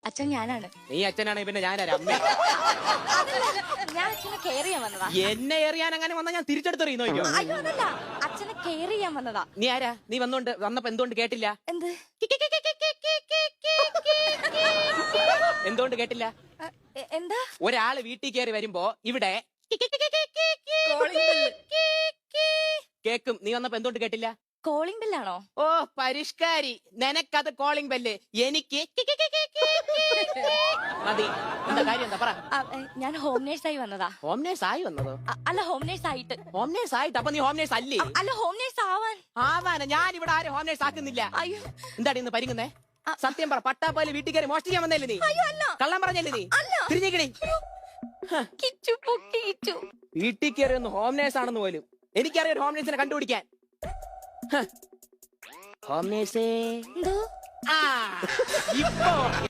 അച്ഛൻ ഞാനാണ്. നീ അച്ഛനാണെങ്കിൽ പിന്നെ ഞാനാ അമ്മ. ഞാൻ അച്ഛനെ കെയർ ചെയ്യാൻ വന്നതാ. എന്നെ എറിയാൻ അങ്ങനെ വന്നാ ഞാൻ തിരിച്ചെടുത്തെറിയുന്നോ? അയ്യോ അതല്ല, അച്ഛനെ കെയർ ചെയ്യാൻ വന്നതാ. നീ ആരാ? നീ വന്നപ്പോ എന്തുകൊണ്ട് കേട്ടില്ല? എന്ത്? എന്തുകൊണ്ട് കേട്ടില്ല? എന്താ? ഒരാള് വീട്ടിൽ കയറി വരുമ്പോ ഇവിടെ കേക്കും. നീ വന്നപ്പോ എന്തുകൊണ്ട് കേട്ടില്ല? കോളിംഗ് ബെല്ലാണോ? ഓ പരിഷ്കാരി, നിനക്കത് കോളിംഗ് ബെല്ല്, എനിക്ക് മതി. എന്താ കാര്യം? എന്താ പറ. ഞാൻ ഹോം നേഴ്സായി വന്നതാ. ഹോം നേഴ്സ് ആയി വന്നതോ? അല്ല, ഹോം നേഴ്സ് ആയിട്ട്. ഹോം നേഴ്സ് ആയിട്ട്? അപ്പൊ നീ ഹോം നേഴ്സ് അല്ലേ? അല്ല, ഹോം നേഴ്സ് ആവാൻ. ആവാന? ഞാൻ ഇവിടെ ആരും ഹോം നേഴ്സ് ആക്കുന്നില്ല. അയ്യോ, എന്താടി ഇന്ന് പരിങ്ങുന്നേ? സത്യം പറ, പട്ടാപ്പാല് വീട്ടിൽ കയറി മോഷ്ടിക്കാൻ വന്നല്ലേ നീ? കള്ളം പറഞ്ഞല്ലേ നീ? തിരിഞ്ഞിക്കണി. വീട്ടിൽ കയറി ഒന്ന് ഹോം നേഴ്സ് ആണെന്ന് പോലും എനിക്കറിയാം. ഹോം നേഴ്സിനെ കണ്ടുപിടിക്കാൻ. ഹോം നേഴ്സേ, എന്തോ ഇപ്പൊ